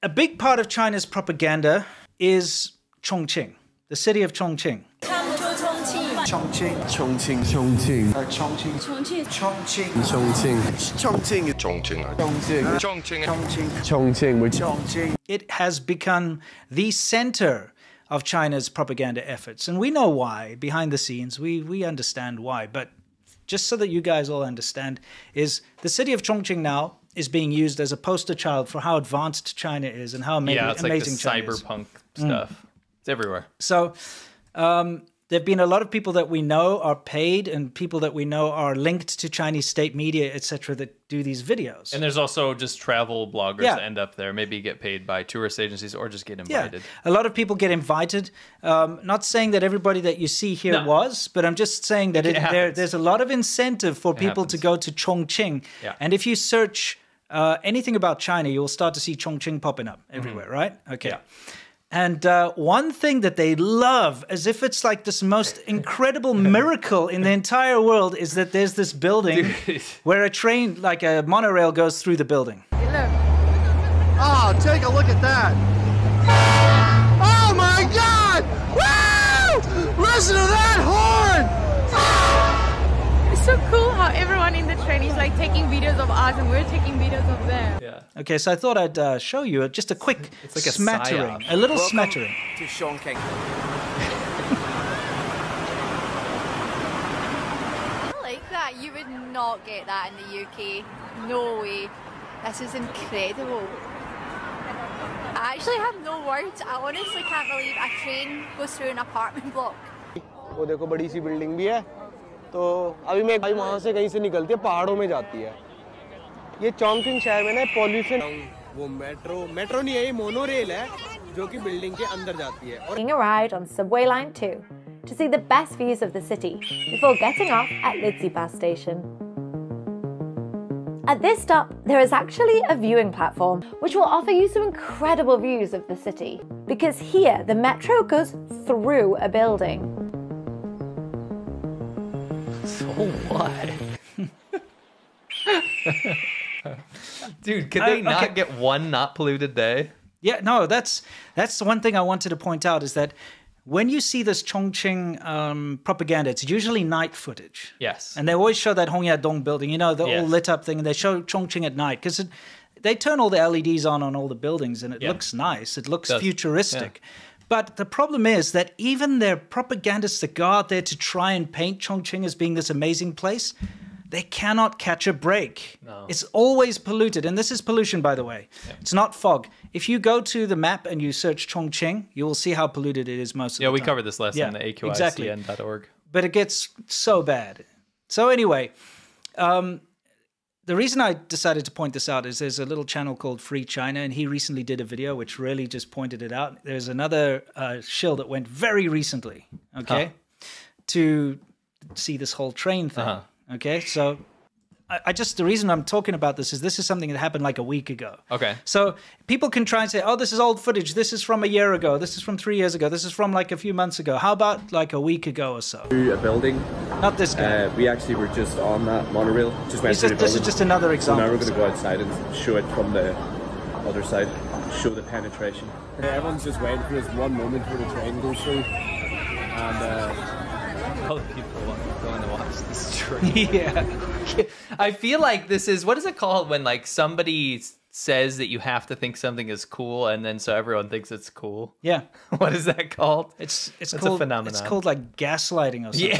a big part of China's propaganda is Chongqing, the city of Chongqing. Chongqing. Chongqing. Chongqing. Chongqing. Chongqing. Chongqing. Chongqing. Chongqing. Chongqing. Chongqing. Chongqing. Chongqing. It has become the center of China's propaganda efforts. And we know why, behind the scenes. We understand why. But just so that you guys all understand, is the city of Chongqing now is being used as a poster child for how advanced China is and how amazing China is. Yeah, it's like the cyberpunk stuff. It's everywhere. So there have been a lot of people that we know are paid and people that we know are linked to Chinese state media, etc., that do these videos. And there's also just travel bloggers that end up there, maybe get paid by tourist agencies or just get invited. Yeah. A lot of people get invited. Not saying that everybody that you see here was, but I'm just saying that there's a lot of incentive for people to go to Chongqing. Yeah. And if you search anything about China, you'll start to see Chongqing popping up everywhere, right? Okay. Yeah. And one thing that they love, as if it's like this most incredible miracle in the entire world, is that there's this building where a train, like a monorail, goes through the building. Hey, look. Oh, take a look at that. Oh my God! Woo! Listen to that horn! It's so cool how everyone in the train is like taking videos of us and we're taking videos of them. Yeah. Okay, so I thought I'd show you just a quick smattering, a little smattering. To Chongqing. I like that. You would not get that in the UK. No way. This is incredible. I actually have no words. I honestly can't believe a train goes through an apartment block. वो देखो बड़ी सी building भी है तो अभी मैं भाई वहाँ से कहीं से निकलती है पहाड़ों में जाती है ये चोंगकिंग शहर में ना पॉल्यूशन वो मेट्रो नहीं है ये मोनोरेल है जो कि बिल्डिंग के अंदर जाती है Taking a ride on subway line 2 to see the best views of the city before getting off at Lidzipa station. At this stop, there is actually a viewing platform which will offer you some incredible views of the city because here the metro goes through a building. So what? Dude, could they not get one not polluted day? Yeah, no, that's the one thing I wanted to point out is that when you see this Chongqing propaganda, it's usually night footage. Yes. And they always show that Hongyadong building, you know, the all lit up thing, and they show Chongqing at night because they turn all the LEDs on all the buildings and it looks nice. It looks futuristic. Yeah. But the problem is that even their propagandists that go out there to try and paint Chongqing as being this amazing place, they cannot catch a break. No. It's always polluted. And this is pollution, by the way. Yeah. It's not fog. If you go to the map and you search Chongqing, you will see how polluted it is most of the time. Yeah, we covered this last time, the AQICN.org. But it gets so bad. So anyway, the reason I decided to point this out is there's a little channel called Free China, and he recently did a video which really just pointed it out. There's another shill that went very recently, to see this whole train thing. Okay, so the reason I'm talking about this is something that happened like a week ago. Okay. So people can try and say, oh, this is old footage. This is from a year ago. This is from 3 years ago. This is from like a few months ago. How about like a week ago or so? A building. Not this guy. We actually were just on that monorail. This is just another example. So now we're going to go outside and show it from the other side. Show the penetration. Everyone's just waiting for this one moment where the train goes through. And all the people going to watch this train. Yeah. I feel like this is, what is it called when like somebody says that you have to think something is cool and then so everyone thinks it's cool? Yeah. What is that called? It's called a phenomenon. It's called like gaslighting or something.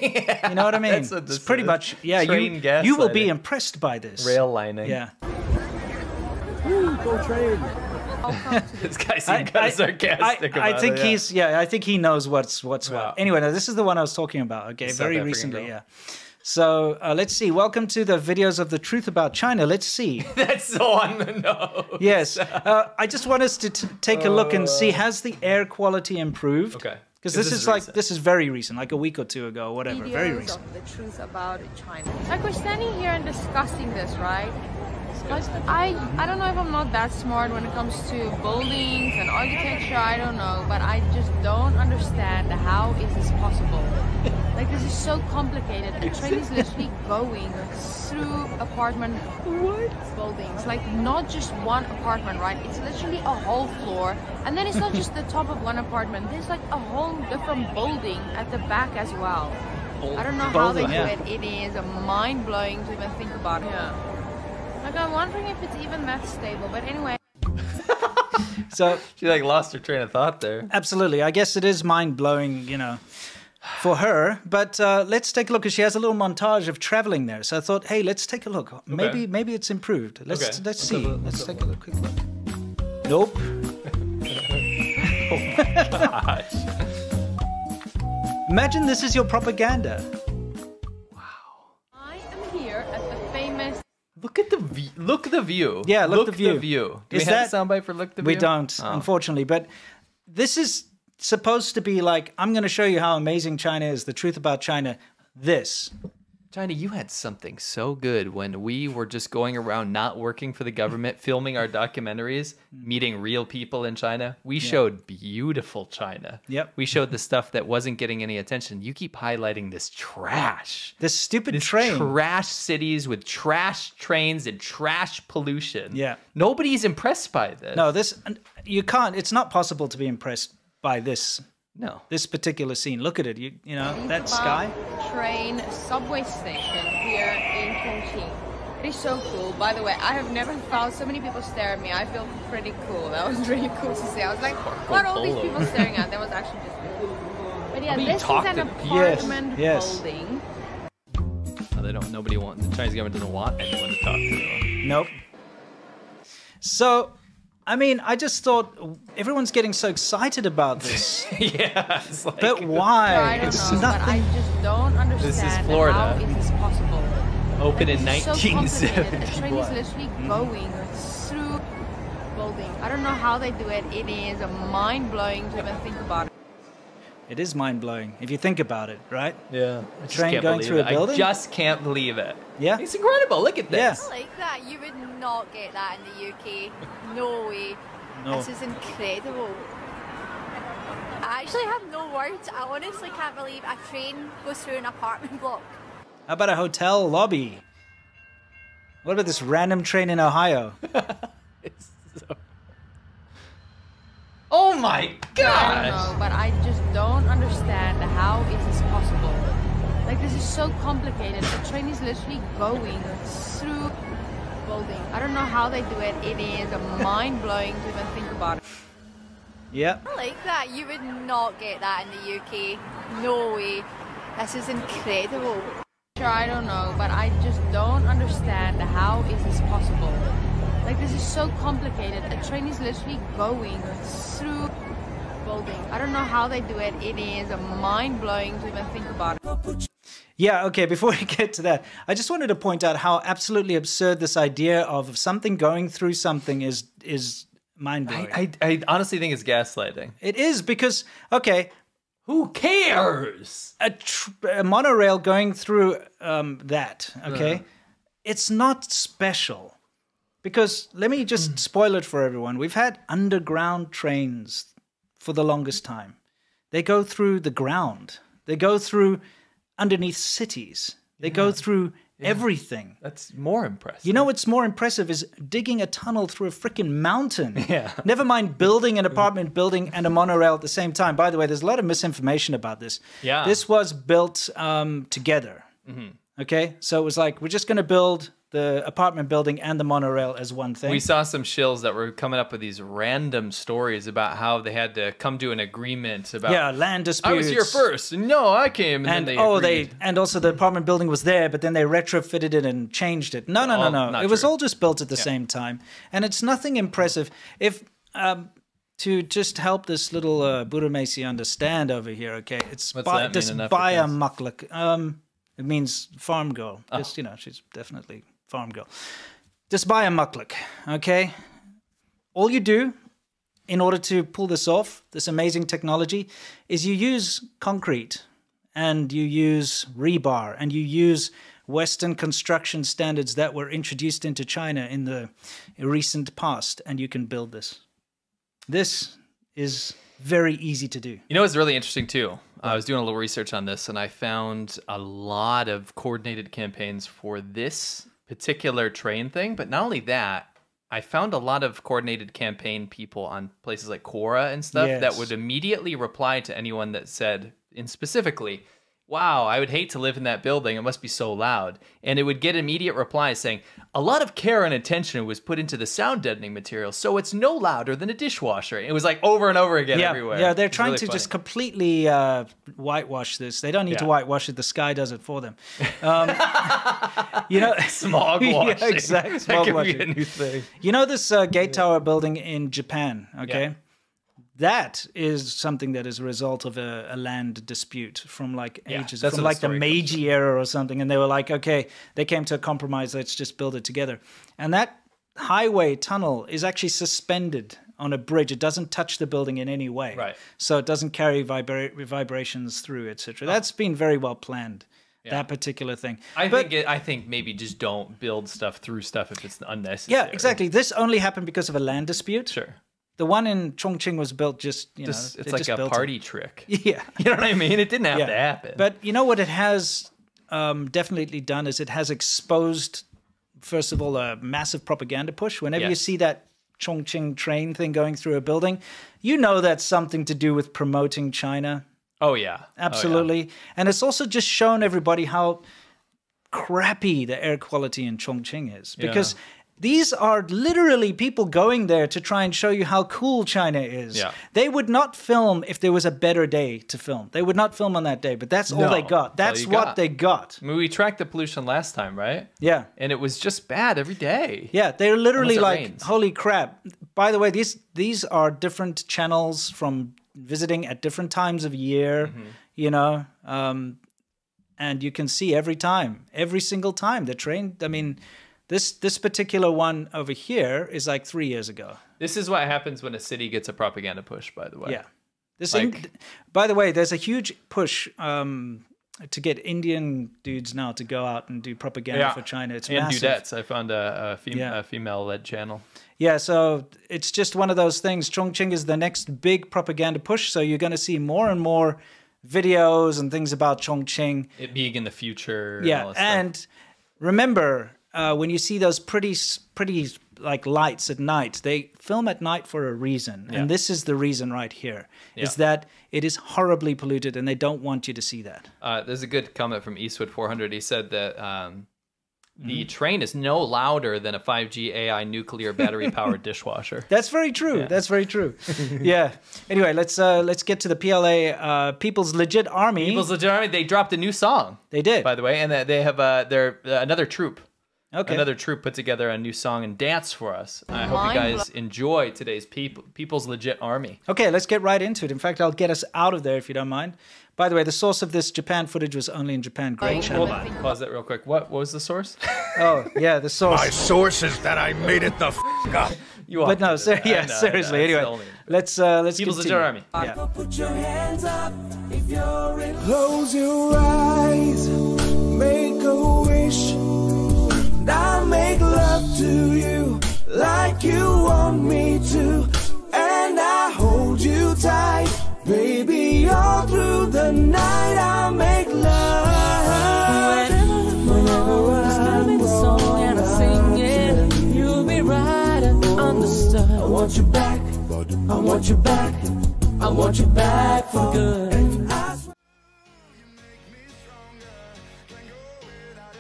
Yeah. You know what I mean? It's pretty much, you will be impressed by this. Rail lining. Yeah. woo, go train. This guy seemed kind of sarcastic about it. I think he knows what's what. Anyway, now this is the one I was talking about. Okay, very recently, yeah. So let's see. Welcome to the videos of the truth about China. Let's see. That's so on the nose. Yes, I just want us to take a look and see, has the air quality improved? Okay. Because this is very recent, like a week or two ago, whatever. Videos very recent. Of the truth about China. Like we're standing here and discussing this, right? But I don't know if I'm not that smart when it comes to buildings and architecture. I don't know, but I just don't understand how is this possible. Like, this is so complicated. The train is literally going through apartment buildings. Like, not just one apartment, right? It's literally a whole floor. And then it's not just the top of one apartment. There's like a whole different building at the back as well. I don't know how they do it. It is mind-blowing to even think about it. Yeah. Like, I'm wondering if it's even that stable. But anyway. So she like lost her train of thought there. Absolutely. I guess it is mind-blowing, you know, for her. But let's take a look, because she has a little montage of traveling there. So I thought, hey, let's take a look. Okay. Maybe it's improved. Let's see. Let's take a look. Quick look. Nope. Oh my gosh. Imagine this is your propaganda. I am here at the famous... Look at the view. Look at the view. Yeah, look at the view. Do we have a soundbite for Look the View? We don't, unfortunately. But this is supposed to be like, I'm going to show you how amazing China is, the truth about China. This. China, you had something so good when we were just going around not working for the government, filming our documentaries, meeting real people in China. We showed beautiful China. Yep. We showed the stuff that wasn't getting any attention. You keep highlighting this trash. This stupid train. Trash cities with trash trains and trash pollution. Yeah. Nobody's impressed by this. No, you can't. It's not possible to be impressed by this. No. This particular scene. Look at it. You know, that sky. Train subway station here in Chongqing. It is so cool. By the way, I have never felt so many people stare at me. I feel pretty cool. That was really cool to see. I was like, what are all these people staring at? That was actually just cool. But yeah, this is an apartment building. No, they don't. Nobody wants. The Chinese government doesn't want anyone to talk to them. Nope. So, I mean, I just thought everyone's getting so excited about this. Yeah. It's like, but why? I don't know, but I just don't understand This is Florida. how it is possible. Open in Like, 1970. the train is literally going through building. I don't know how they do it. It is mind-blowing to even think about it. It is mind-blowing if you think about it, right? Yeah. A train going through a building? I just can't believe it. Yeah. It's incredible. Look at this. Like that, you would not get that in the UK. No way. No. This is incredible. I actually have no words. I honestly can't believe a train goes through an apartment block. How about a hotel lobby? What about this random train in Ohio? It's so... Oh my gosh! I don't know, but I just don't understand how is this possible. Like, this is so complicated. The train is literally going through building. I don't know how they do it. It is mind-blowing to even think about it. Yeah. I like that. You would not get that in the UK. No way. This is incredible. Sure, I don't know, but I just don't understand how is this possible. Like, this is so complicated. The train is literally going through building. I don't know how they do it. It is mind-blowing to even think about it. Yeah, okay, before we get to that, I just wanted to point out how absolutely absurd this idea of something going through something is mind-blowing. I honestly think it's gaslighting. It is because, okay... Who cares? A monorail going through that, okay? It's not special. Because, let me just spoil it for everyone. We've had underground trains for the longest time. They go through the ground. They go through underneath cities. They go through everything. That's more impressive. You know what's more impressive is digging a tunnel through a freaking mountain. Yeah. Never mind building an apartment building and a monorail at the same time. By the way, there's a lot of misinformation about this. Yeah. This was built together. Okay? So it was like, we're just going to build the apartment building and the monorail as one thing. We saw some shills that were coming up with these random stories about how they had to come to an agreement about land disputes. I was here first. No, I came, and then they agreed. And also the apartment building was there, but then they retrofitted it and changed it. No. It was all just built at the same time, and it's nothing impressive. If to just help this little Burumesi understand over here, okay, it's What's that mean in Afrikaans? It means farm girl. Just, she's definitely farm girl. Just buy a mukluk, okay? All you do in order to pull this off, this amazing technology, is you use concrete and you use rebar and you use Western construction standards that were introduced into China in the recent past, and you can build this. This is very easy to do. You know what's really interesting too? I was doing a little research on this, and I found a lot of coordinated campaigns for this particular train thing. But not only that, I found a lot of coordinated campaign people on places like Quora and stuff that would immediately reply to anyone that said, and specifically, wow, I would hate to live in that building. It must be so loud. And it would get immediate replies saying, a lot of care and attention was put into the sound deadening material, so it's no louder than a dishwasher. It was like over and over again everywhere. Yeah, they're trying to just completely whitewash this. They don't need to whitewash it. The sky does it for them. You know, smog washing. Yeah, exactly. Smog washing. Be a new thing. You know this gate tower building in Japan, okay? Yeah. That is something that is a result of a land dispute from like ages, from like the Meiji era or something. And they were like, okay, they came to a compromise. Let's just build it together. And that highway tunnel is actually suspended on a bridge. It doesn't touch the building in any way. Right. So it doesn't carry vibrations through, etc. That's been very well planned. Yeah. That particular thing. I think maybe just don't build stuff through stuff if it's unnecessary. Yeah, exactly. This only happened because of a land dispute. Sure. The one in Chongqing was built just, you know, it's like a party trick. Yeah. You know what I mean? It didn't have to happen. But you know what it has definitely done is it has exposed, first of all, a massive propaganda push. Whenever you see that Chongqing train thing going through a building, you know that's something to do with promoting China. Oh, yeah. Absolutely. Oh, yeah. And it's also just shown everybody how crappy the air quality in Chongqing is. Because these are literally people going there to try and show you how cool China is. Yeah. They would not film if there was a better day to film. They would not film on that day, but that's all they got. That's what they got. I mean, we tracked the pollution last time, right? Yeah. And it was just bad every day. Yeah, they're literally like, holy crap. By the way, these are different channels from visiting at different times of year, you know, and you can see every single time the train, I mean, this particular one over here is like 3 years ago. This is what happens when a city gets a propaganda push, by the way. Yeah. By the way, there's a huge push to get Indian dudes now to go out and do propaganda for China. It's massive. Dudettes. I found a female-led channel. Yeah, so it's just one of those things. Chongqing is the next big propaganda push, so you're going to see more and more videos and things about Chongqing. It being in the future. Yeah, and remember, when you see those pretty like lights at night, they film at night for a reason. And this is the reason right here, is that it is horribly polluted and they don't want you to see that. There's a good comment from Eastwood 400. He said that the train is no louder than a 5G AI nuclear battery-powered dishwasher. That's very true. Yeah. That's very true. Yeah. Anyway, let's get to the PLA, People's Legit Army. People's Legit Army. They dropped a new song. They did, by the way, and they have they're another troupe. Okay. Another troupe put together a new song and dance for us. I hope you guys enjoy today's People's Legit Army. Okay, let's get right into it. In fact, I'll get us out of there if you don't mind. By the way, the source of this Japan footage was only in Japan. Great channel. Hold on, pause that real quick. What was the source? Oh, yeah, the source. My source is that I made it the f up. But no, seriously. Anyway, let's People's Legit Army. Yeah. Put your hands up if you're in. Close your eyes, make a wish. I'll make love to you like you want me to, and I hold you tight, baby, all through the night. I'll make love. Whenever I'm the song and I sing it, you'll be right and understood. I want you back, I want you back, I want you back for good.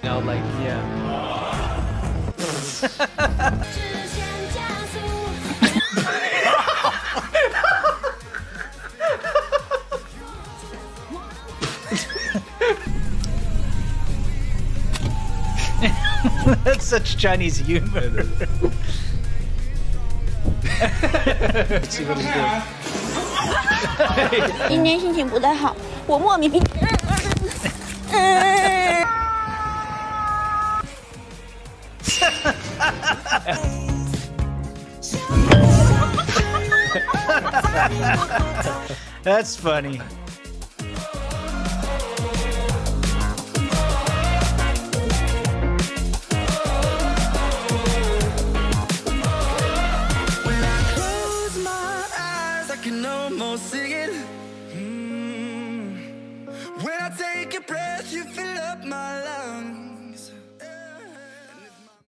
Now, like, That's such Chinese humor. Let's see what he's doing. 今天心情不太好，我莫名。That's funny.